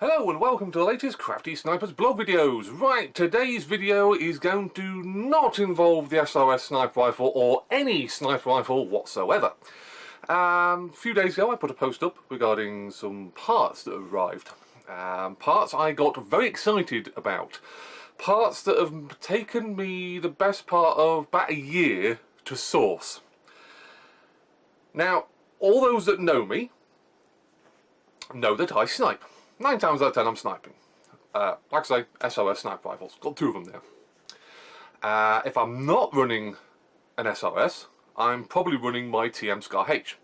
Hello and welcome to the latest CraftySniper's blog videos. Right, today's video is going to not involve the SOS sniper rifle or any sniper rifle whatsoever. A few days ago I put a post up regarding some parts that have arrived. Parts I got very excited about. Parts that have taken me the best part of about a year to source. Now, all those that know me know that I snipe. 9 times out of 10 I'm sniping. Like I say, SOS sniper rifles. Got 2 of them there. If I'm not running an SOS, I'm probably running my TM Scar H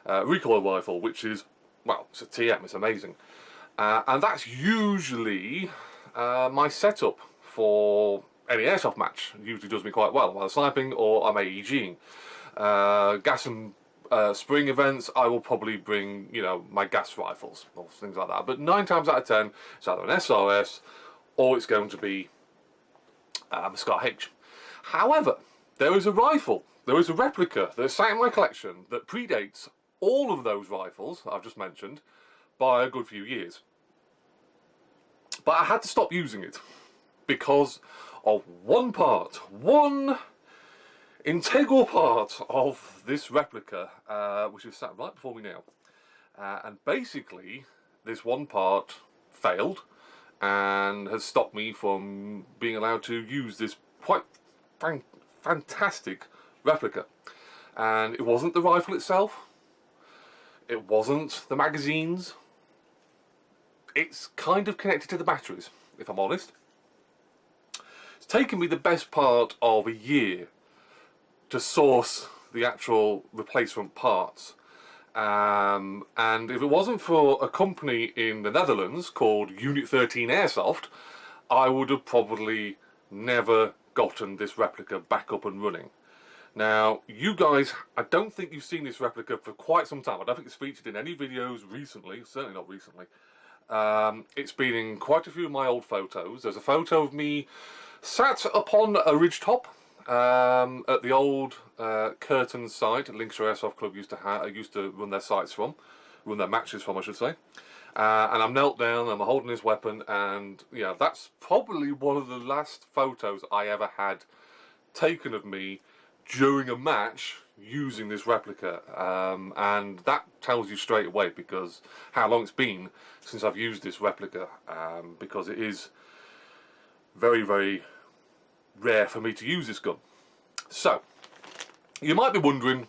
recoil rifle, which is, well, it's a TM, it's amazing. And that's usually my setup for any airsoft match. It usually does me quite well while sniping or I'm AEGing. Gas and spring events, I will probably bring, you know, my gas rifles or things like that. But 9 times out of 10, it's either an SOS or it's going to be Scar H. However, there is a rifle, there is a replica that's sat in my collection that predates all of those rifles that I've just mentioned by a good few years. But I had to stop using it because of one part, one integral part of this replica, which is sat right before me now. And basically, this one part failed and has stopped me from being allowed to use this quite fantastic replica. And it wasn't the rifle itself, it wasn't the magazines, it's kind of connected to the batteries, if I'm honest. It's taken me the best part of a year to source the actual replacement parts, and if it wasn't for a company in the Netherlands called Unit 13 Airsoft, I would have probably never gotten this replica back up and running. Now, you guys, I don't think you've seen this replica for quite some time. I don't think it's featured in any videos recently, certainly not recently. It's been in quite a few of my old photos. There's a photo of me sat upon a ridge top at the old Curtain site Lincolnshire Airsoft Club used to run their sites from, run their matches from, I should say. And I'm knelt down and I'm holding this weapon, and yeah, that's probably one of the last photos I ever had taken of me during a match using this replica. And that tells you straight away because how long it's been since I've used this replica, because it is very, very rare for me to use this gun. So you might be wondering,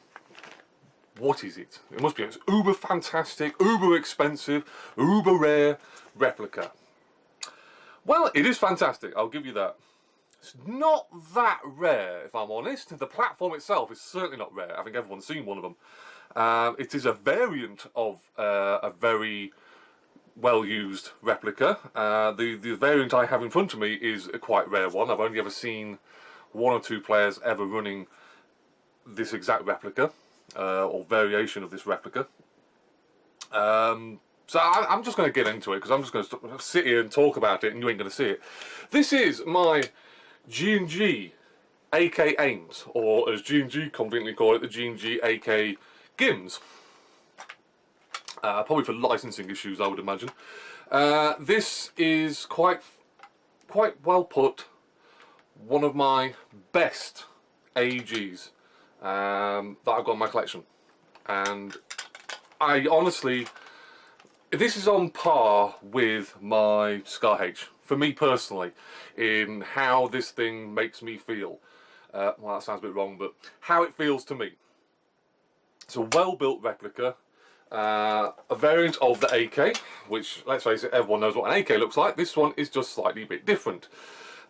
what is it? It must be an uber fantastic, uber expensive, uber rare replica. Well, it is fantastic, I'll give you that. It's not that rare, if I'm honest. The platform itself is certainly not rare. I think everyone's seen one of them. It is a variant of a very well-used replica. The variant I have in front of me is a quite rare one. I've only ever seen 1 or 2 players ever running this exact replica, or variation of this replica. So I'm just going to get into it because I'm just going to sit here and talk about it and you ain't going to see it. This is my G&G AK Ames, or as G&G conveniently call it, the G&G AK Gims. Probably for licensing issues, I would imagine. This is quite well put, one of my best AEGs that I've got in my collection, and I honestly, this is on par with my Scar H for me personally in how this thing makes me feel. Well, that sounds a bit wrong, but how it feels to me. It's a well built replica. A variant of the AK, which, let's face it, everyone knows what an AK looks like. This one is just slightly a bit different.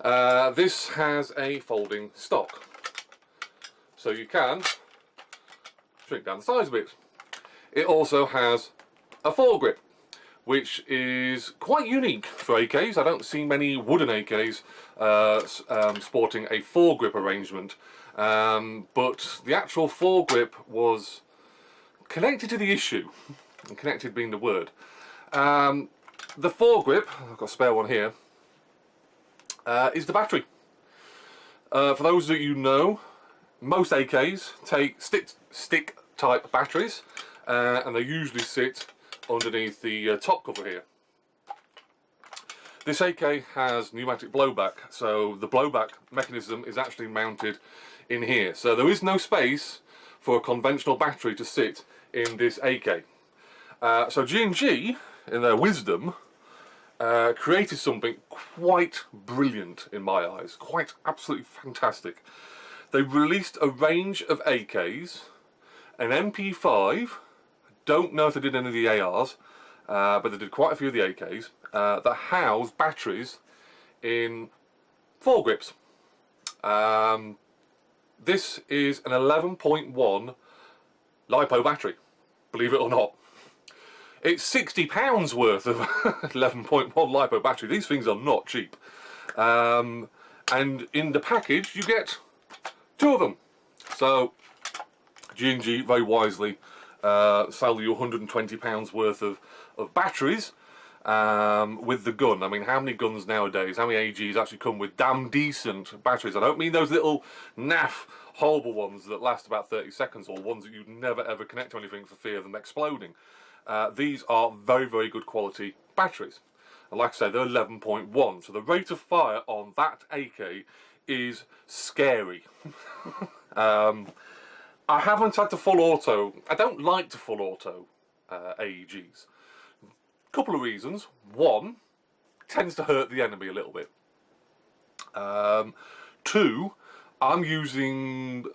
This has a folding stock, so you can shrink down the size a bit. It also has a foregrip, which is quite unique for AKs. I don't see many wooden AKs sporting a foregrip arrangement, but the actual foregrip was connected to the issue, and connected being the word. The foregrip, I've got a spare one here, is the battery. For those that you know, most AKs take stick type batteries, and they usually sit underneath the top cover here. This AK has pneumatic blowback, so the blowback mechanism is actually mounted in here. So there is no space for a conventional battery to sit in this AK. So G&G, in their wisdom, created something quite brilliant in my eyes, quite absolutely fantastic. They released a range of AKs, an MP5, don't know if they did any of the ARs, but they did quite a few of the AKs, that house batteries in foregrips. This is an 11.1 LiPo battery, believe it or not. It's £60 worth of 11.1 LiPo battery. These things are not cheap. And in the package you get 2 of them. So G&G very wisely sell you £120 worth of batteries with the gun. I mean, how many guns nowadays, how many AGs actually come with damn decent batteries? I don't mean those little naff horrible ones that last about 30 seconds or ones that you'd never ever connect to anything for fear of them exploding. These are very, very good quality batteries. And like I say, they're 11.1, so the rate of fire on that AK is scary. I haven't had to full auto. I don't like to full auto AEGs. Couple of reasons. One, tends to hurt the enemy a little bit. 2, I'm using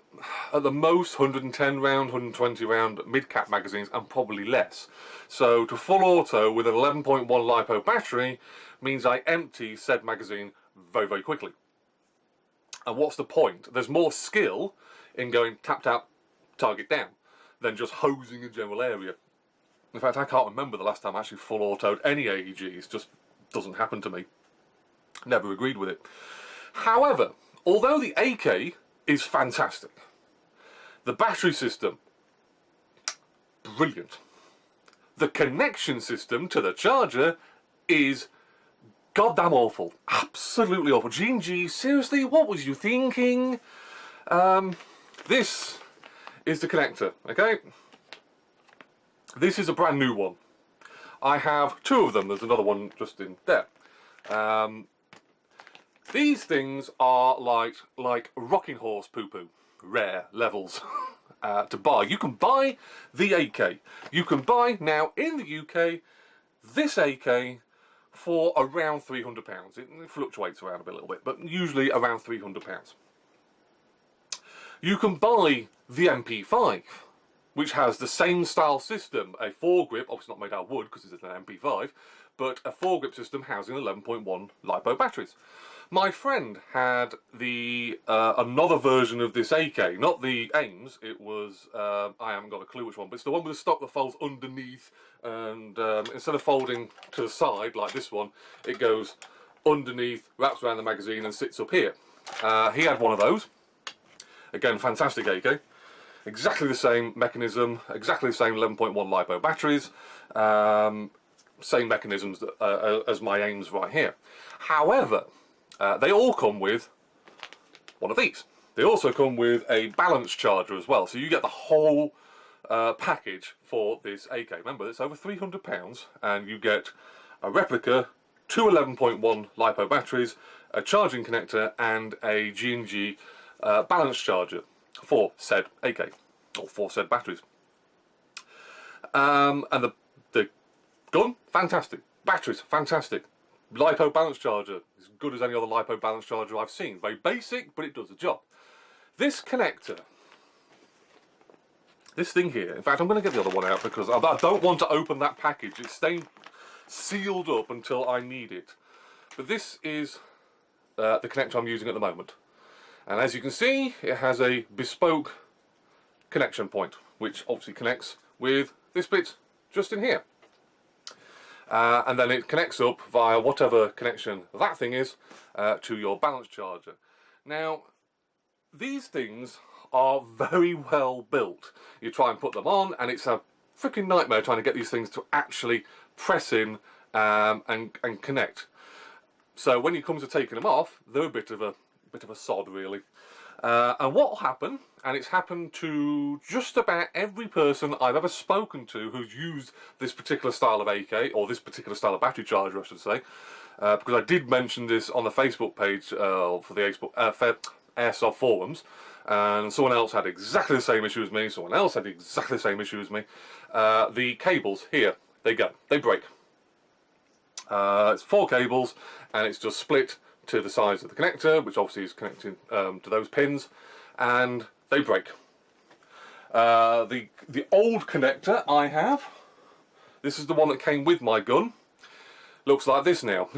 at the most 110 round, 120 round mid-cap magazines and probably less. So to full auto with an 11.1 LiPo battery means I empty said magazine very, very quickly. And what's the point? There's more skill in going tap tap, target down, than just hosing a general area. In fact, I can't remember the last time I actually full autoed any AEGs. Just doesn't happen to me. Never agreed with it. However, although the AK is fantastic, the battery system, brilliant. The connection system to the charger is goddamn awful. Absolutely awful. G&G, seriously, what was you thinking? This is the connector, okay? This is a brand new one. I have 2 of them. There's another one just in there. These things are like rocking horse poo-poo, rare levels to buy. You can buy the AK. You can buy now in the UK this AK for around £300. It fluctuates around a little bit, but usually around £300. You can buy the MP5, which has the same style system, a foregrip, obviously not made out of wood because it's an MP5, but a foregrip system housing 11.1 LiPo batteries. My friend had the another version of this AK, not the Ames, it was, I haven't got a clue which one, but it's the one with the stock that folds underneath, and instead of folding to the side like this one, it goes underneath, wraps around the magazine and sits up here. He had one of those. Again, fantastic AK. Exactly the same mechanism, exactly the same 11.1 LiPo batteries, same mechanisms as my Ames right here. However, they all come with one of these. They also come with a balance charger as well, so you get the whole package for this AK. Remember, it's over £300, and you get a replica, 2 11.1 LiPo batteries, a charging connector, and a G&G balance charger for said AK, or for said batteries. And the gun, fantastic. Batteries, fantastic. LiPo balance charger, as good as any other LiPo balance charger I've seen. Very basic, but it does the job. This connector, this thing here, in fact I'm going to get the other one out because I don't want to open that package. It's staying sealed up until I need it. But this is the connector I'm using at the moment. And as you can see, it has a bespoke connection point, which obviously connects with this bit just in here. And then it connects up via whatever connection that thing is to your balance charger. Now, these things are very well built. You try and put them on and it's a freaking nightmare trying to get these things to actually press in and connect. So when it comes to taking them off, they're a bit of a sod really. And what will happen, and it's happened to just about every person I've ever spoken to who's used this particular style of AK, or this particular style of battery charger I should say, because I did mention this on the Facebook page for the Airsoft forums, and someone else had exactly the same issue as me, someone else had exactly the same issue as me. The cables here, they break. It's 4 cables, and it's just split to the size of the connector, which obviously is connected to those pins, and they break. The old connector I have, this is the one that came with my gun, looks like this now.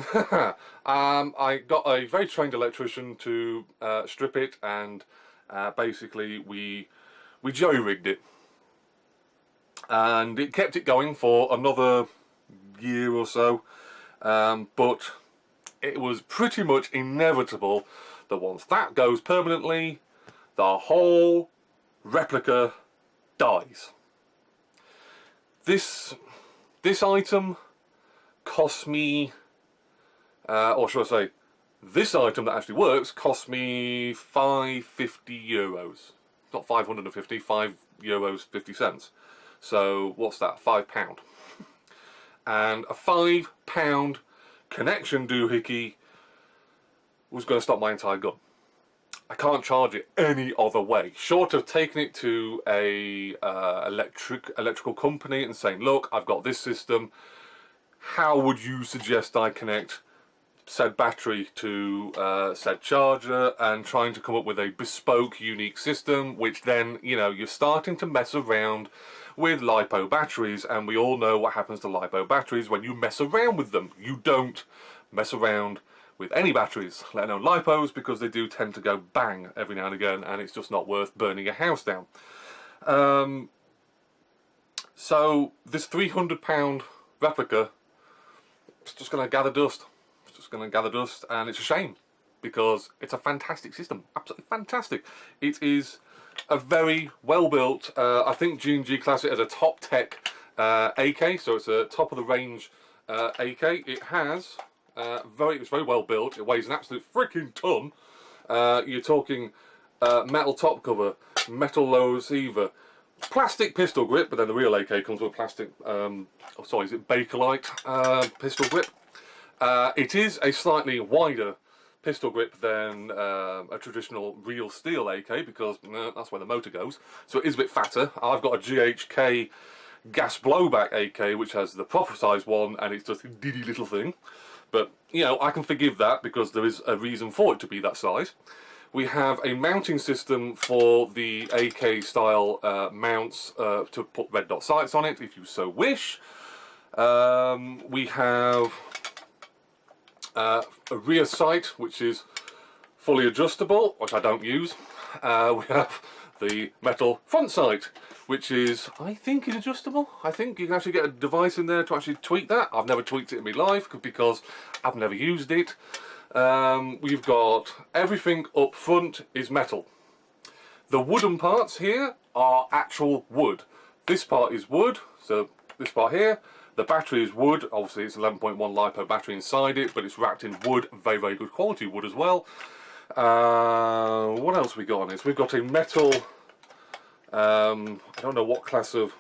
I got a very trained electrician to strip it, and basically we jury-rigged it, and it kept it going for another year or so, but it was pretty much inevitable that once that goes permanently, the whole replica dies. This item cost me, or should I say, this item that actually works cost me €550. Not 550, €5.50. So what's that? £5. And a £5 connection doohickey was going to stop my entire gun. I can't charge it any other way, short of taking it to a electrical company and saying, look, I've got this system, how would you suggest I connect said battery to said charger, and trying to come up with a bespoke, unique system, which then, you know, you're starting to mess around with LiPo batteries, and we all know what happens to LiPo batteries when you mess around with them. You don't mess around with any batteries, let alone LiPos, because they do tend to go bang every now and again, and it's just not worth burning a house down. So this £300 replica is just going to gather dust. It's just going to gather dust, and it's a shame, because it's a fantastic system, absolutely fantastic. It is a very well built, I think Ginn AG class it as a top tech AK, so it's a top of the range AK. It has it's very well built. It weighs an absolute freaking ton. You're talking metal top cover, metal low receiver, plastic pistol grip, but then the real AK comes with a plastic, is it Bakelite pistol grip. It is a slightly wider pistol grip than a traditional real steel AK, because that's where the motor goes, so it is a bit fatter. I've got a GHK gas blowback AK, which has the proper size one, and it's just a diddy little thing, but you know, I can forgive that because there is a reason for it to be that size. We have a mounting system for the AK style mounts to put red dot sights on it if you so wish. We have a rear sight which is fully adjustable, which I don't use. We have the metal front sight, which is, I think, is adjustable. I think you can actually get a device in there to actually tweak that. I've never tweaked it in my life because I've never used it. We've got everything up front is metal. The wooden parts here are actual wood. This part is wood, so this part here. The battery is wood. Obviously it's 11.1 LiPo battery inside it, but it's wrapped in wood, very, very good quality wood as well. What else we got on this? We've got a metal, I don't know what class of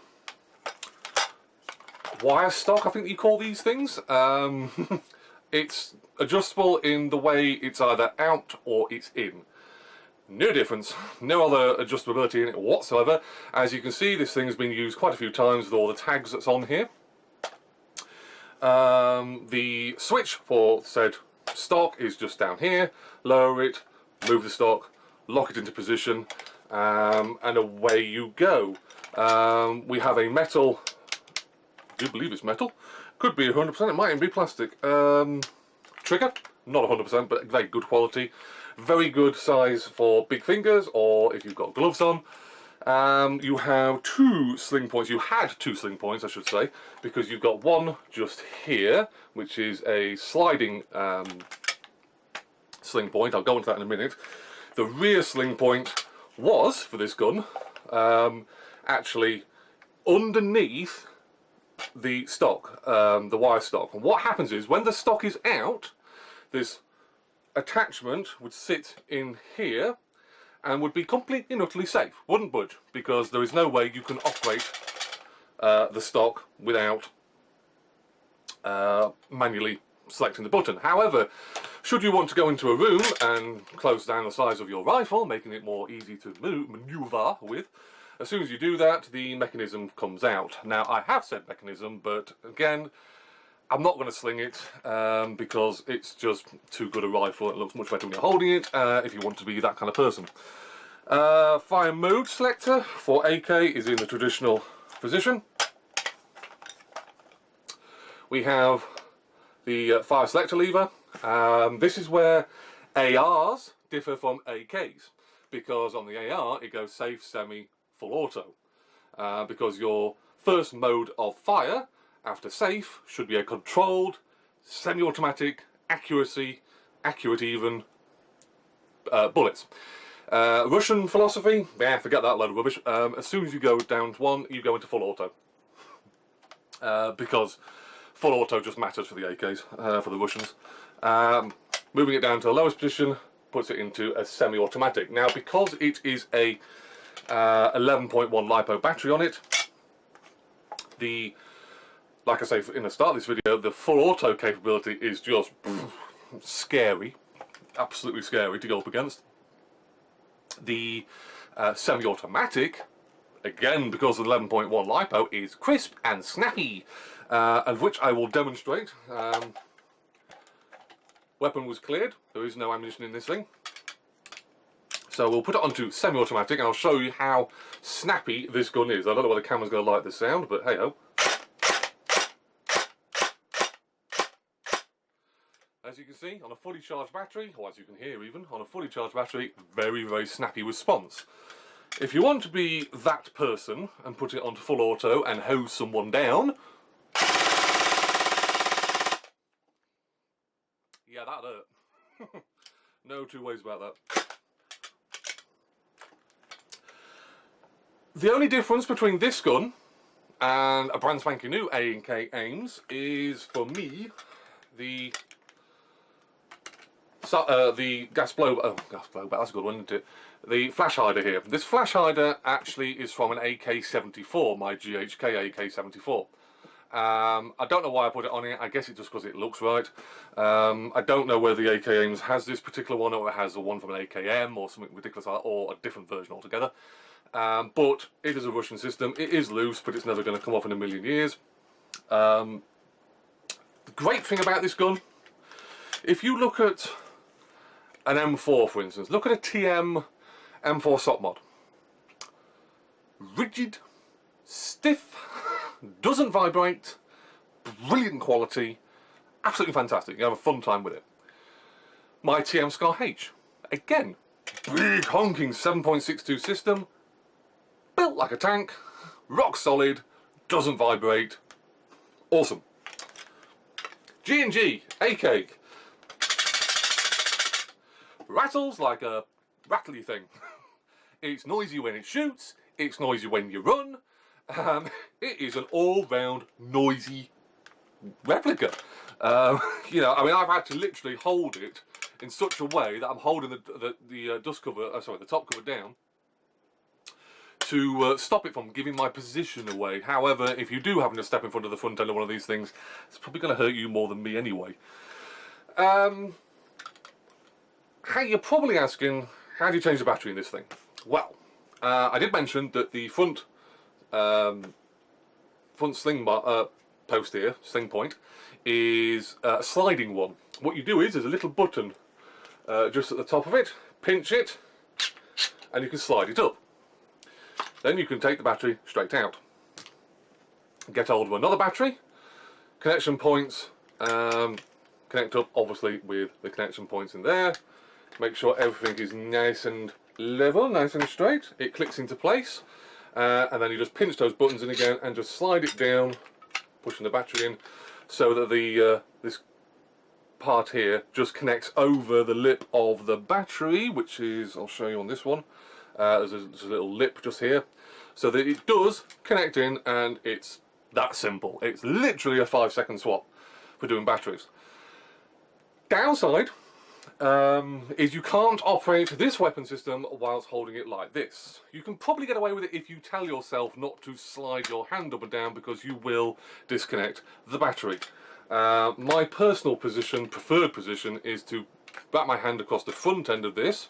wire stock I think you call these things. It's adjustable in the way it's either out or it's in. No difference, no other adjustability in it whatsoever. As you can see, this thing has been used quite a few times with all the tags that's on here. The switch for said stock is just down here. Lower it, move the stock, lock it into position, and away you go. We have a metal, I do believe it's metal, could be 100%, it might even be plastic, trigger, not 100% but very good quality, very good size for big fingers or if you've got gloves on. You have two sling points, you had two sling points I should say, because you've got one just here which is a sliding sling point. I'll go into that in a minute. The rear sling point was, for this gun, actually underneath the stock, the wire stock. And what happens is when the stock is out, this attachment would sit in here, and would be completely and utterly safe. Wouldn't budge, because there is no way you can operate the stock without manually selecting the button. However, should you want to go into a room and close down the size of your rifle, making it more easy to maneuver with, as soon as you do that, the mechanism comes out. Now, I have said mechanism, but again, I'm not going to sling it because it's just too good a rifle. It looks much better when you're holding it if you want to be that kind of person. Fire mode selector for AK is in the traditional position. We have the fire selector lever. This is where ARs differ from AKs, because on the AR it goes safe, semi, full auto, because your first mode of fire after safe should be a controlled, semi-automatic, accurate even bullets. Russian philosophy, forget that load of rubbish. As soon as you go down to 1, you go into full auto, because full auto just matters for the AKs, for the Russians. Moving it down to the lowest position puts it into a semi-automatic. Now, because it is a 11.1 LiPo battery on it, like I say in the start of this video, the full auto capability is just scary, absolutely scary to go up against. The semi-automatic, again because of the 11.1 LiPo, is crisp and snappy, and which I will demonstrate. Weapon was cleared, there is no ammunition in this thing. So we'll put it onto semi-automatic and I'll show you how snappy this gun is. I don't know whether the camera's going to like the sound, but hey ho. As you can see, on a fully charged battery, or as you can hear even, on a fully charged battery, very, very snappy response. If you want to be that person and put it onto full auto and hose someone down, yeah, that hurt. No two ways about that. The only difference between this gun and a brand spanking new A&K Ames is, for me, the gas blow, that's a good one, isn't it? The flash hider here. This flash hider actually is from an AK-74, my GHK AK-74. I don't know why I put it on here. I guess it's just because it looks right. I don't know whether the AK Ames has this particular one, or it has the one from an AKM or something ridiculous, or a different version altogether. But it is a Russian system. It is loose, but it's never going to come off in a million years. The great thing about this gun, if you look at an M4, for instance, look at a TM M4 SOP mod. Rigid, stiff, doesn't vibrate, brilliant quality, absolutely fantastic. You have a fun time with it. My TM Scar H, again, big honking 7.62 system, built like a tank, rock solid, doesn't vibrate, awesome. G&G AK, rattles like a rattly thing. It's noisy when it shoots, it's noisy when you run. It is an all-round noisy replica. You know, I mean, I've had to literally hold it in such a way that I'm holding the dust cover, the top cover down to stop it from giving my position away. However, if you do happen to step in front of the front end of one of these things, it's probably going to hurt you more than me anyway. How you're probably asking, how do you change the battery in this thing? Well, I did mention that the front sling post here, sling point, is a sliding one. What you do is, there's a little button just at the top of it, pinch it, and you can slide it up. Then you can take the battery straight out. Get hold of another battery, connection points, connect up obviously with the connection points in there. Make sure everything is nice and level, nice and straight. It clicks into place, and then you just pinch those buttons in again and just slide it down, pushing the battery in, so that the this part here just connects over the lip of the battery, which is, I'll show you on this one. There's a little lip just here, so that it does connect in, and it's that simple. It's literally a 5-second swap for doing batteries. Downside, is you can't operate this weapon system whilst holding it like this. You can probably get away with it if you tell yourself not to slide your hand up and down, because you will disconnect the battery. My personal position, preferred position, is to back my hand across the front end of this,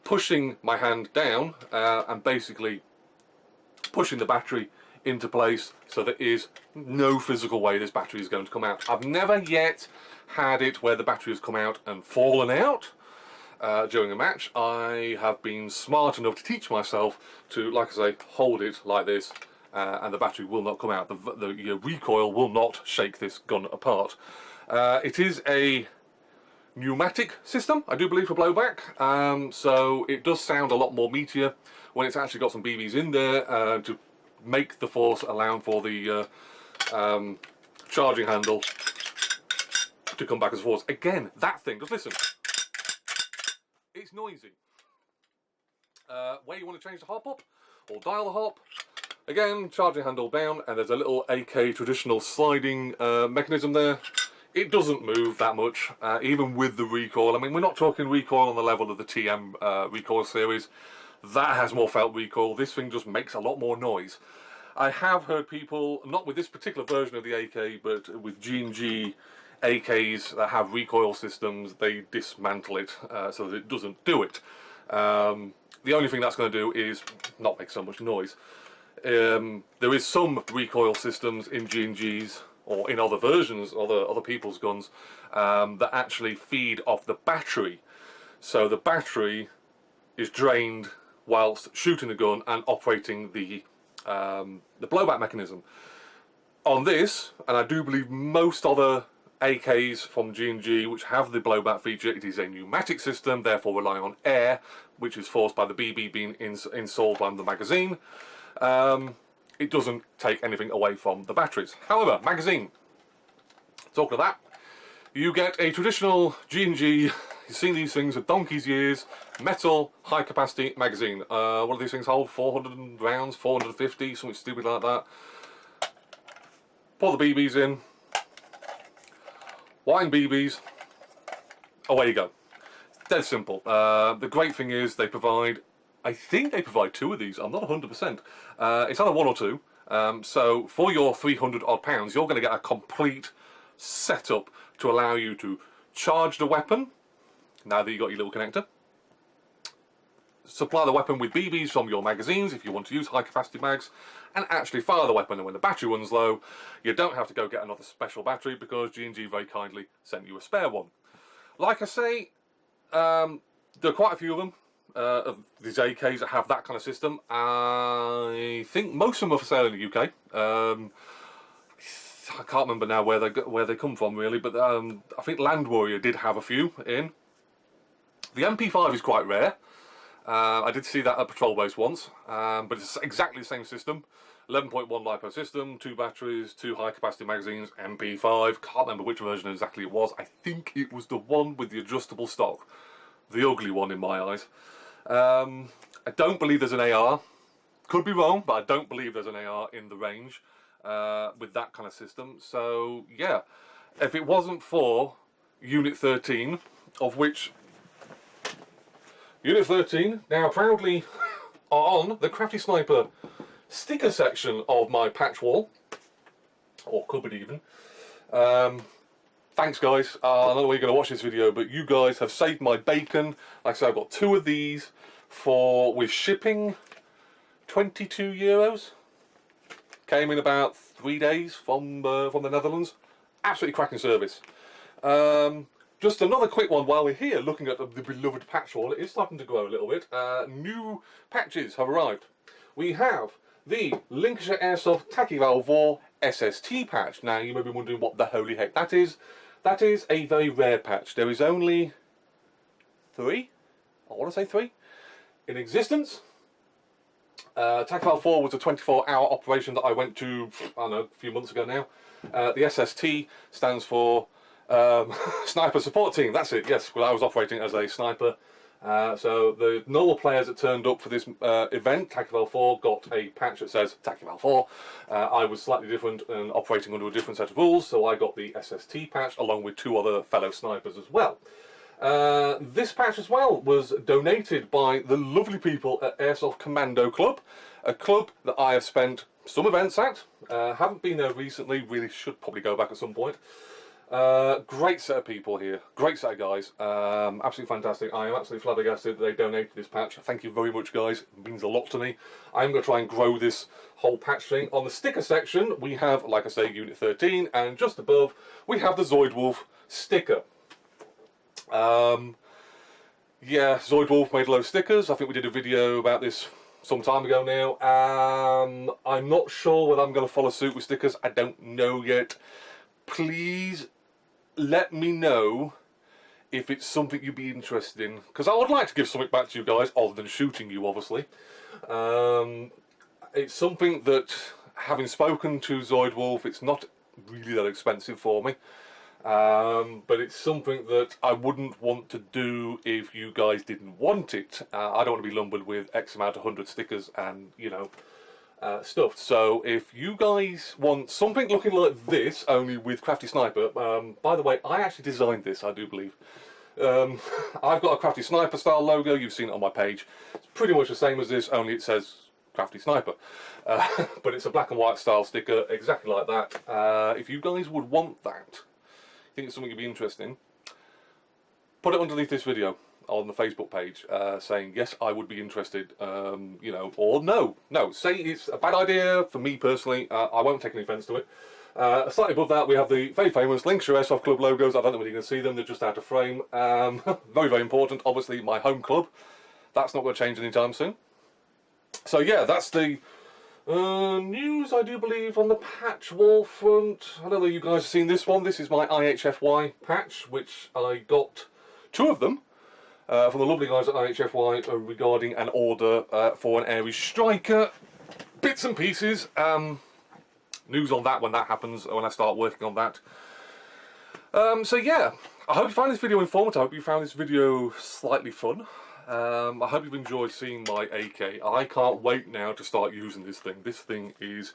pushing my hand down and basically pushing the battery into place, so there is no physical way this battery is going to come out. I've never yet had it where the battery has come out and fallen out during a match. I have been smart enough to teach myself to, like I say, hold it like this, and the battery will not come out. The recoil will not shake this gun apart. It is a pneumatic system, I do believe, for blowback, so it does sound a lot more meatier when it's actually got some BBs in there to make the force allow for the charging handle to come back as force. Again, that thing, just listen, it's noisy. Where you want to change the hop up or dial the hop, again, charging handle down, and there's a little AK traditional sliding mechanism there. It doesn't move that much, even with the recoil. I mean, we're not talking recoil on the level of the TM recoil series. That has more felt recoil. This thing just makes a lot more noise. I have heard people, not with this particular version of the AK, but with G&G AKs that have recoil systems, they dismantle it so that it doesn't do it. The only thing that's going to do is not make so much noise. There is some recoil systems in G&Gs or in other versions, other people's guns, that actually feed off the battery. So the battery is drained whilst shooting the gun and operating the blowback mechanism. On this, and I do believe most other AKs from G&G which have the blowback feature, it is a pneumatic system, therefore relying on air, which is forced by the BB being installed on the magazine. It doesn't take anything away from the batteries. However, magazine, talk of that, you get a traditional G&G, you've seen these things for donkey's years, metal, high capacity magazine. What do these things hold? 400 rounds, 450, something stupid like that. Pour the BBs in, wind BBs, away you go. Dead simple. The great thing is they provide, I think they provide 2 of these, I'm not 100%. It's either 1 or 2. So for your 300 odd pounds, you're going to get a complete setup to allow you to charge the weapon, now that you've got your little connector. Supply the weapon with BBs from your magazines if you want to use high capacity mags, and actually fire the weapon, and when the battery runs low, you don't have to go get another special battery because G&G very kindly sent you a spare one. Like I say, there are quite a few of them, of these AKs that have that kind of system. I think most of them are for sale in the UK. I can't remember now where they come from really, but I think Land Warrior did have a few in. The MP5 is quite rare. I did see that at Patrol Base once, but it's exactly the same system. 11.1 LiPo system, 2 batteries, 2 high capacity magazines, MP5. Can't remember which version exactly it was. I think it was the one with the adjustable stock. The ugly one in my eyes. I don't believe there's an AR. Could be wrong, but I don't believe there's an AR in the range with that kind of system. So yeah, if it wasn't for Unit 13, of which Unit 13 now proudly are on the CraftySniper sticker section of my patch wall, or cupboard even. Thanks guys, I don't know where you're going to watch this video, but you guys have saved my bacon. Like I said, I've got 2 of these with shipping, 22 euros. Came in about 3 days from the Netherlands. Absolutely cracking service. Just another quick one while we're here looking at the beloved patch wall. It is starting to grow a little bit. New patches have arrived. We have the Lincolnshire Airsoft Tachyval 4 SST patch. Now you may be wondering what the holy heck that is. That is a very rare patch. There is only 3, I want to say 3, in existence. Tachyval 4 was a 24-hour operation that I went to, I don't know, a few months ago now. The SST stands for Sniper Support Team, that's it, yes. Well, I was operating as a sniper. So the normal players that turned up for this event, Tachyval 4, got a patch that says Tachyval 4. I was slightly different and operating under a different set of rules, so I got the SST patch along with 2 other fellow snipers as well. This patch as well was donated by the lovely people at Airsoft Commando Club, a club that I have spent some events at. Haven't been there recently, really should probably go back at some point. Great set of people here, great set of guys, absolutely fantastic. I am absolutely flabbergasted that they donated this patch. Thank you very much, guys, it means a lot to me. I'm going to try and grow this whole patch thing. On the sticker section we have, like I say, Unit 13, and just above we have the Zoidwolf sticker. Yeah, Zoidwolf made a load of stickers. I think we did a video about this some time ago now. I'm not sure whether I'm going to follow suit with stickers, I don't know yet. Please let me know if it's something you'd be interested in, because I would like to give something back to you guys, other than shooting you, obviously. It's something that, having spoken to Zoidwolf, it's not really that expensive for me. But it's something that I wouldn't want to do if you guys didn't want it. I don't want to be lumbered with X amount of 100 stickers and, you know, stuff. So if you guys want something looking like this, only with CraftySniper, by the way, I actually designed this, I do believe. I've got a CraftySniper style logo, you've seen it on my page. It's pretty much the same as this, only it says CraftySniper. But it's a black and white style sticker, exactly like that. If you guys would want that, think it's something you'd be interested in, put it underneath this video on the Facebook page, saying yes, I would be interested, you know, or no, say it's a bad idea for me personally. I won't take any offence to it. Slightly above that we have the very famous Links Airsoft Club logos. I don't know whether you can see them, they're just out of frame. Very, very important, obviously my home club. That's not going to change anytime soon. So yeah, that's the news, I do believe, on the patch wall front. I don't know if you guys have seen this one. This is my IHFY patch, which I got 2 of them from the lovely guys at IHFY regarding an order for an Aries Striker. Bits and pieces. News on that when that happens, when I start working on that. So yeah, I hope you found this video informative. I hope you found this video slightly fun. I hope you've enjoyed seeing my AK. I can't wait now to start using this thing. This thing is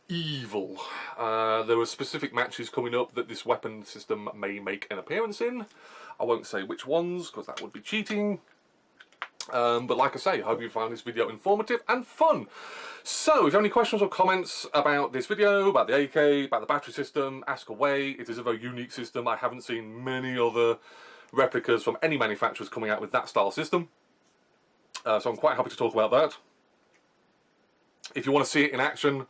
evil. There are specific matches coming up that this weapon system may make an appearance in. I won't say which ones, because that would be cheating. But like I say, I hope you found this video informative and fun. So, if you have any questions or comments about this video, about the AK, about the battery system, ask away. It is a very unique system. I haven't seen many other replicas from any manufacturers coming out with that style system. So I'm quite happy to talk about that. If you want to see it in action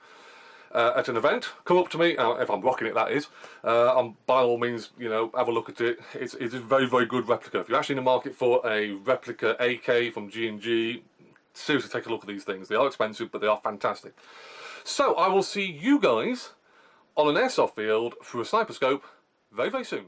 at an event, come up to me, if I'm rocking it, that is. By all means, you know, have a look at it. It's a very, very good replica. If you're actually in the market for a replica AK from G&G, seriously take a look at these things. They are expensive, but they are fantastic. So I will see you guys on an airsoft field through a sniper scope very, very soon.